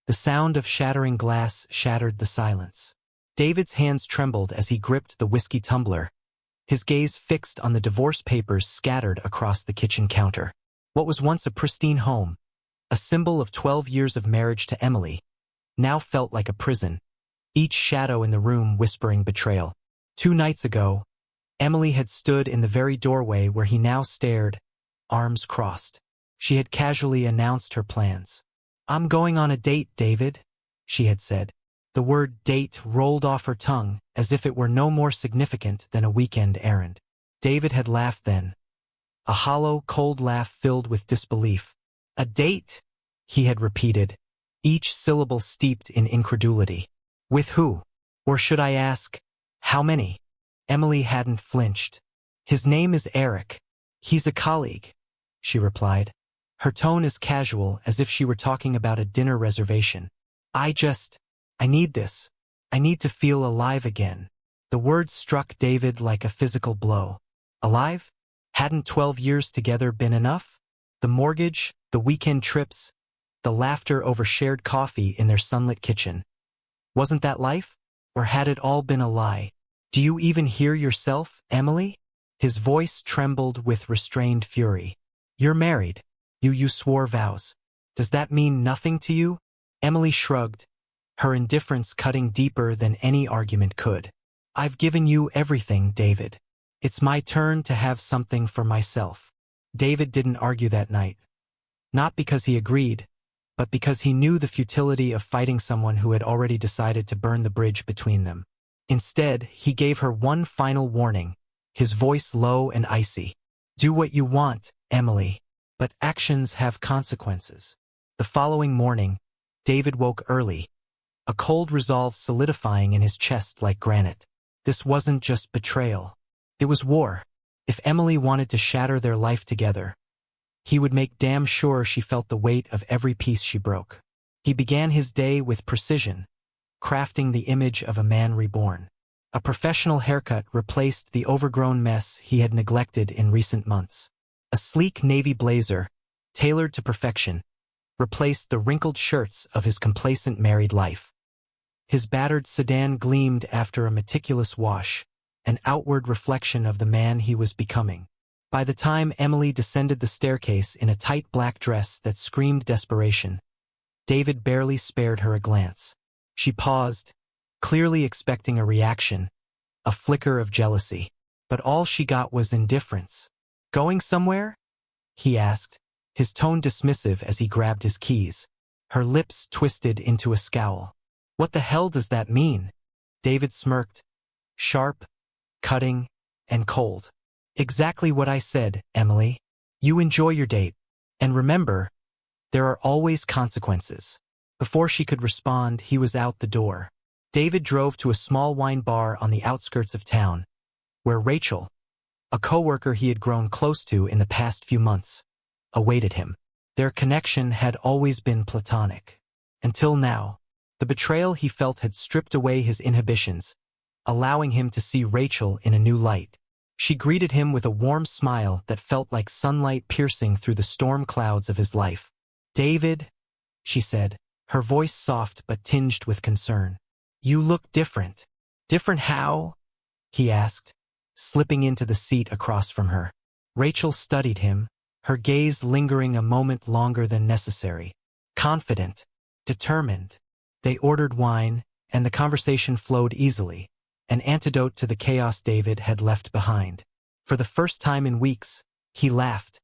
The sound of shattering glass shattered the silence. David's hands trembled as he gripped the whiskey tumbler, his gaze fixed on the divorce papers scattered across the kitchen counter. What was once a pristine home, a symbol of 12 years of marriage to Emily, now felt like a prison, each shadow in the room whispering betrayal. 2 nights ago, Emily had stood in the very doorway where he now stared, arms crossed. She had casually announced her plans. "I'm going on a date, David," she had said. The word date rolled off her tongue as if it were no more significant than a weekend errand. David had laughed then, a hollow, cold laugh filled with disbelief. "A date?" he had repeated, each syllable steeped in incredulity. "With who? Or should I ask, how many?" Emily hadn't flinched. "His name is Eric. He's a colleague," she replied, her tone as casual as if she were talking about a dinner reservation. I need this. I need to feel alive again." The word struck David like a physical blow. Alive? Hadn't 12 years together been enough? The mortgage, the weekend trips, the laughter over shared coffee in their sunlit kitchen. Wasn't that life? Or had it all been a lie? "Do you even hear yourself, Emily?" His voice trembled with restrained fury. "You're married. You swore vows. Does that mean nothing to you?" Emily shrugged, her indifference cutting deeper than any argument could. "I've given you everything, David. It's my turn to have something for myself." David didn't argue that night. Not because he agreed, but because he knew the futility of fighting someone who had already decided to burn the bridge between them. Instead, he gave her one final warning, his voice low and icy. "Do what you want, Emily, but actions have consequences." The following morning, David woke early, a cold resolve solidifying in his chest like granite. This wasn't just betrayal. It was war. If Emily wanted to shatter their life together, he would make damn sure she felt the weight of every piece she broke. He began his day with precision, crafting the image of a man reborn. A professional haircut replaced the overgrown mess he had neglected in recent months. A sleek navy blazer, tailored to perfection, replaced the wrinkled shirts of his complacent married life. His battered sedan gleamed after a meticulous wash, an outward reflection of the man he was becoming. By the time Emily descended the staircase in a tight black dress that screamed desperation, David barely spared her a glance. She paused, clearly expecting a reaction, a flicker of jealousy. But all she got was indifference. "Going somewhere?" he asked, his tone dismissive as he grabbed his keys. Her lips twisted into a scowl. "What the hell does that mean?" David smirked, sharp, cutting, and cold. "Exactly what I said, Emily. You enjoy your date. And remember, there are always consequences." Before she could respond, he was out the door. David drove to a small wine bar on the outskirts of town, where Rachel, a coworker he had grown close to in the past few months, awaited him. Their connection had always been platonic. Until now, the betrayal he felt had stripped away his inhibitions, allowing him to see Rachel in a new light. She greeted him with a warm smile that felt like sunlight piercing through the storm clouds of his life. "David," she said, her voice soft but tinged with concern. "You look different." "Different how?" he asked, slipping into the seat across from her. Rachel studied him, her gaze lingering a moment longer than necessary. Confident, determined. They ordered wine, and the conversation flowed easily, an antidote to the chaos David had left behind. For the first time in weeks, he laughed,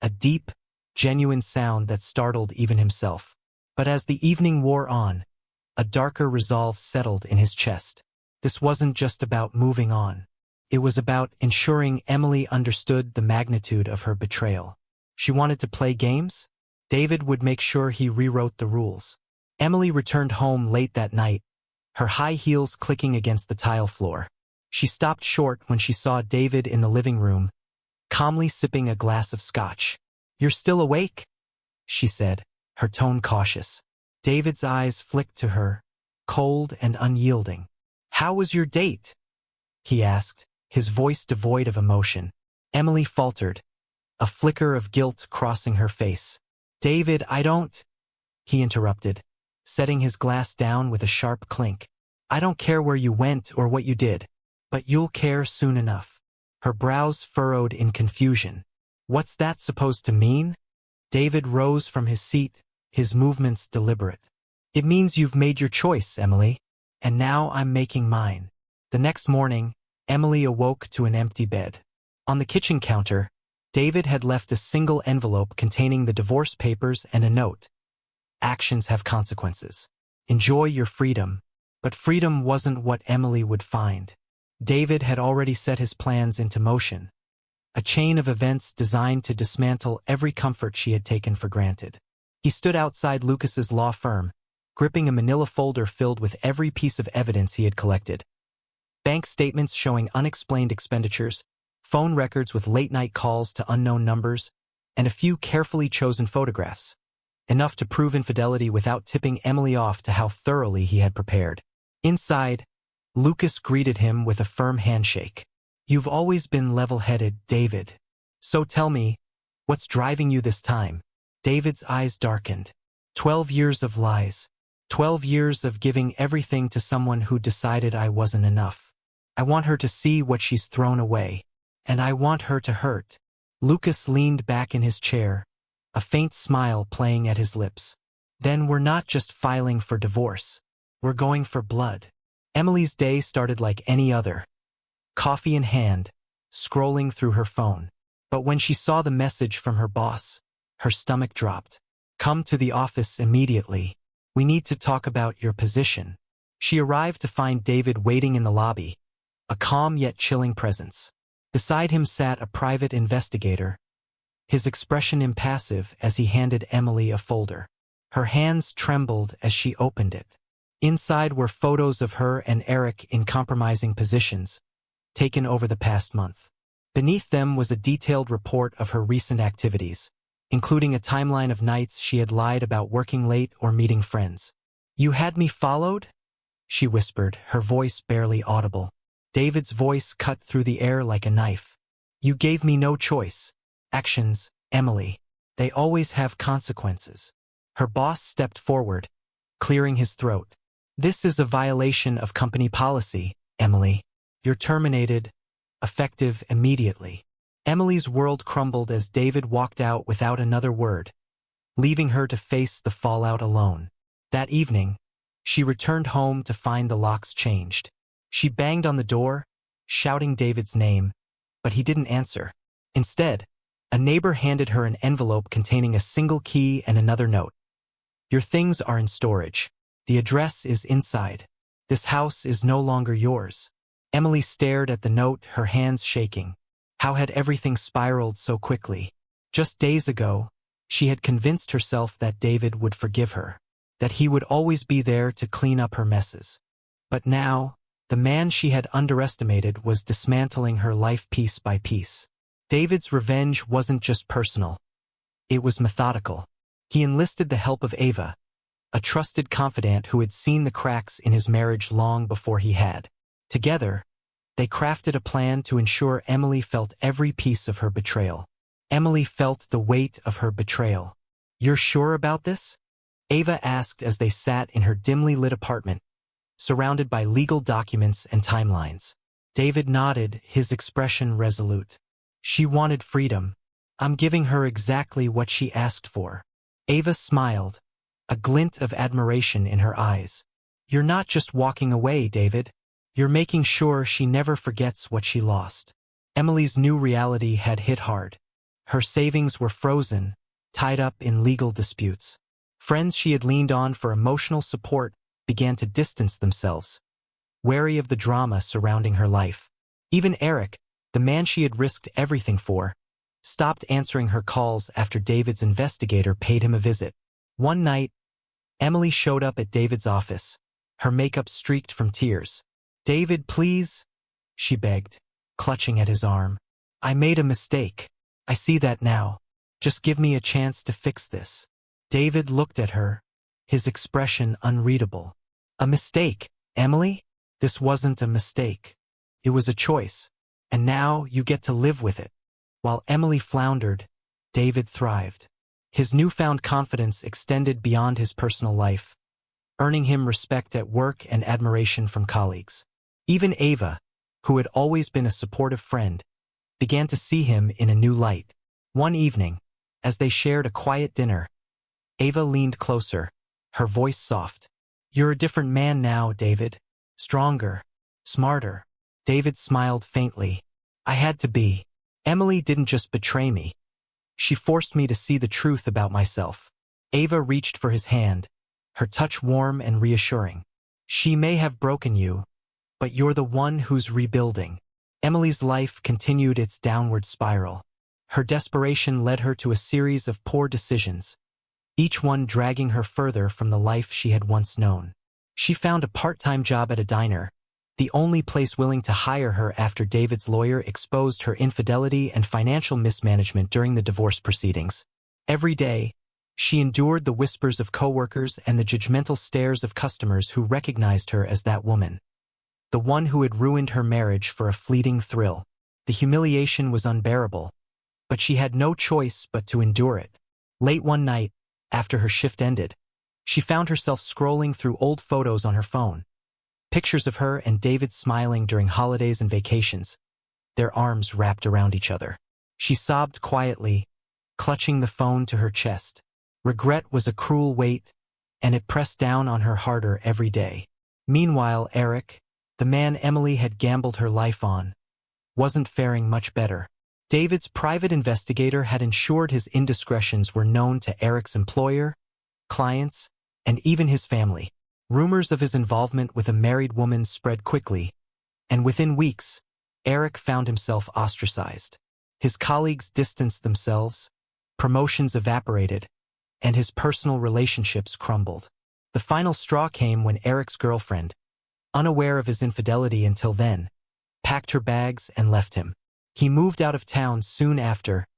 a deep, genuine sound that startled even himself. But as the evening wore on, a darker resolve settled in his chest. This wasn't just about moving on. It was about ensuring Emily understood the magnitude of her betrayal. She wanted to play games? David would make sure he rewrote the rules. Emily returned home late that night, her high heels clicking against the tile floor. She stopped short when she saw David in the living room, calmly sipping a glass of scotch. "You're still awake?" she said, her tone cautious. David's eyes flicked to her, cold and unyielding. "How was your date?" he asked, his voice devoid of emotion. Emily faltered, a flicker of guilt crossing her face. "David, I don't," he interrupted, setting his glass down with a sharp clink. I don't care where you went or what you did, but you'll care soon enough. Her brows furrowed in confusion. What's that supposed to mean? David rose from his seat, his movements deliberate. It means you've made your choice, Emily, and now I'm making mine. The next morning, Emily awoke to an empty bed. On the kitchen counter, David had left a single envelope containing the divorce papers and a note. Actions have consequences. Enjoy your freedom. But freedom wasn't what Emily would find. David had already set his plans into motion. A chain of events designed to dismantle every comfort she had taken for granted. He stood outside Lucas's law firm, gripping a manila folder filled with every piece of evidence he had collected. Bank statements showing unexplained expenditures, phone records with late-night calls to unknown numbers, and a few carefully chosen photographs. Enough to prove infidelity without tipping Emily off to how thoroughly he had prepared. Inside, Lucas greeted him with a firm handshake. You've always been level-headed, David. So tell me, what's driving you this time? David's eyes darkened. 12 years of lies. 12 years of giving everything to someone who decided I wasn't enough. I want her to see what she's thrown away. And I want her to hurt. Lucas leaned back in his chair, a faint smile playing at his lips. Then we're not just filing for divorce. We're going for blood. Emily's day started like any other. Coffee in hand, scrolling through her phone. But when she saw the message from her boss, her stomach dropped. Come to the office immediately. We need to talk about your position. She arrived to find David waiting in the lobby, a calm yet chilling presence. Beside him sat a private investigator, his expression impassive as he handed Emily a folder. Her hands trembled as she opened it. Inside were photos of her and Eric in compromising positions, taken over the past month. Beneath them was a detailed report of her recent activities, including a timeline of nights she had lied about working late or meeting friends. You had me followed? She whispered, her voice barely audible. David's voice cut through the air like a knife. You gave me no choice. Actions, Emily. They always have consequences. Her boss stepped forward, clearing his throat. This is a violation of company policy, Emily. You're terminated, effective immediately. Emily's world crumbled as David walked out without another word, leaving her to face the fallout alone. That evening, she returned home to find the locks changed. She banged on the door, shouting David's name, but he didn't answer. Instead, a neighbor handed her an envelope containing a single key and another note. Your things are in storage. The address is inside. This house is no longer yours. Emily stared at the note, her hands shaking. How had everything spiraled so quickly? Just days ago, she had convinced herself that David would forgive her, that he would always be there to clean up her messes. But now, the man she had underestimated was dismantling her life piece by piece. David's revenge wasn't just personal. It was methodical. He enlisted the help of Ava, a trusted confidant who had seen the cracks in his marriage long before he had. Together, they crafted a plan to ensure Emily felt every piece of her betrayal. Emily felt the weight of her betrayal. You're sure about this? Ava asked as they sat in her dimly lit apartment, surrounded by legal documents and timelines. David nodded, his expression resolute. She wanted freedom. I'm giving her exactly what she asked for. Ava smiled, a glint of admiration in her eyes. You're not just walking away, David. You're making sure she never forgets what she lost. Emily's new reality had hit hard. Her savings were frozen, tied up in legal disputes. Friends she had leaned on for emotional support began to distance themselves, wary of the drama surrounding her life. Even Eric, the man she had risked everything for, stopped answering her calls after David's investigator paid him a visit. One night, Emily showed up at David's office, her makeup streaked from tears. David, please, she begged, clutching at his arm. I made a mistake. I see that now. Just give me a chance to fix this. David looked at her, his expression unreadable. A mistake, Emily? This wasn't a mistake. It was a choice, and now you get to live with it. While Emily floundered, David thrived. His newfound confidence extended beyond his personal life, earning him respect at work and admiration from colleagues. Even Ava, who had always been a supportive friend, began to see him in a new light. One evening, as they shared a quiet dinner, Ava leaned closer, her voice soft. "You're a different man now, David. Stronger, smarter." David smiled faintly. "I had to be. Emily didn't just betray me. She forced me to see the truth about myself." Ava reached for his hand, her touch warm and reassuring. "She may have broken you, but you're the one who's rebuilding." Emily's life continued its downward spiral. Her desperation led her to a series of poor decisions, each one dragging her further from the life she had once known. She found a part-time job at a diner, the only place willing to hire her after David's lawyer exposed her infidelity and financial mismanagement during the divorce proceedings. Every day, she endured the whispers of coworkers and the judgmental stares of customers who recognized her as that woman, the one who had ruined her marriage for a fleeting thrill. The humiliation was unbearable, but she had no choice but to endure it. Late one night, after her shift ended, she found herself scrolling through old photos on her phone. Pictures of her and David smiling during holidays and vacations, their arms wrapped around each other. She sobbed quietly, clutching the phone to her chest. Regret was a cruel weight, and it pressed down on her harder every day. Meanwhile, Eric, the man Emily had gambled her life on, wasn't faring much better. David's private investigator had ensured his indiscretions were known to Eric's employer, clients, and even his family. Rumors of his involvement with a married woman spread quickly, and within weeks, Eric found himself ostracized. His colleagues distanced themselves, promotions evaporated, and his personal relationships crumbled. The final straw came when Eric's girlfriend, unaware of his infidelity until then, packed her bags and left him. He moved out of town soon after,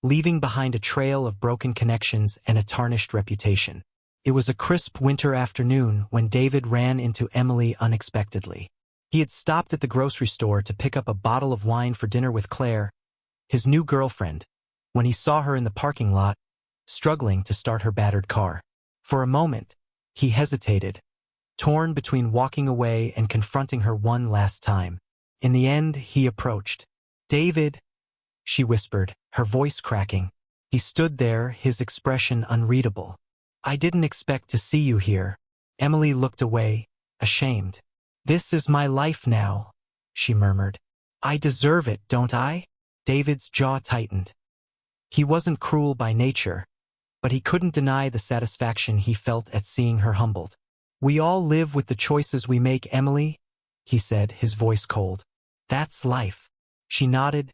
leaving behind a trail of broken connections and a tarnished reputation. It was a crisp winter afternoon when David ran into Emily unexpectedly. He had stopped at the grocery store to pick up a bottle of wine for dinner with Claire, his new girlfriend, when he saw her in the parking lot, struggling to start her battered car. For a moment, he hesitated, torn between walking away and confronting her one last time. In the end, he approached. "David," she whispered, her voice cracking. He stood there, his expression unreadable. "I didn't expect to see you here." Emily looked away, ashamed. "This is my life now," she murmured. "I deserve it, don't I?" David's jaw tightened. He wasn't cruel by nature, but he couldn't deny the satisfaction he felt at seeing her humbled. "We all live with the choices we make, Emily," he said, his voice cold. "That's life." She nodded,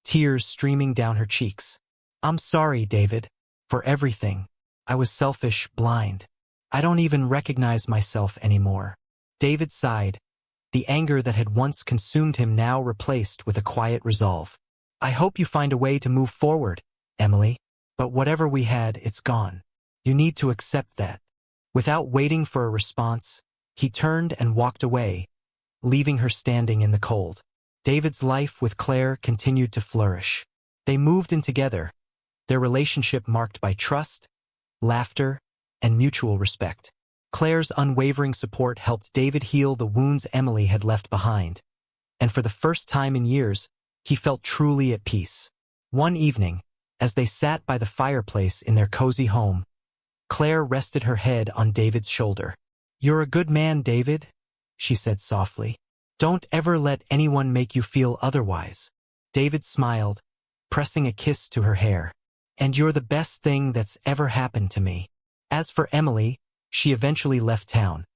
tears streaming down her cheeks. "I'm sorry, David, for everything. I was selfish, blind. I don't even recognize myself anymore." David sighed, the anger that had once consumed him now replaced with a quiet resolve. "I hope you find a way to move forward, Emily. But whatever we had, it's gone. You need to accept that." Without waiting for a response, he turned and walked away, leaving her standing in the cold. David's life with Claire continued to flourish. They moved in together, their relationship marked by trust, laughter, and mutual respect. Claire's unwavering support helped David heal the wounds Emily had left behind, and for the first time in years, he felt truly at peace. One evening, as they sat by the fireplace in their cozy home, Claire rested her head on David's shoulder. "You're a good man, David," she said softly. "Don't ever let anyone make you feel otherwise." David smiled, pressing a kiss to her hair. "And you're the best thing that's ever happened to me." As for Emily, she eventually left town,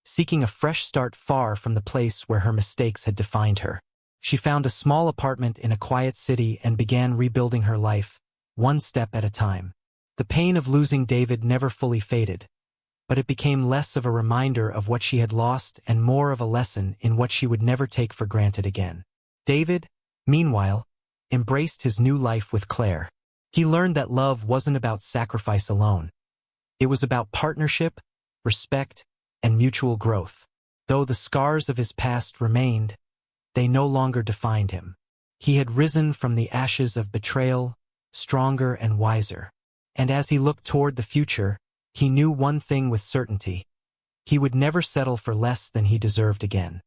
seeking a fresh start far from the place where her mistakes had defined her. She found a small apartment in a quiet city and began rebuilding her life, one step at a time. The pain of losing David never fully faded, but it became less of a reminder of what she had lost and more of a lesson in what she would never take for granted again. David, meanwhile, embraced his new life with Claire. He learned that love wasn't about sacrifice alone. It was about partnership, respect, and mutual growth. Though the scars of his past remained, they no longer defined him. He had risen from the ashes of betrayal, stronger and wiser. And as he looked toward the future, he knew one thing with certainty. He would never settle for less than he deserved again.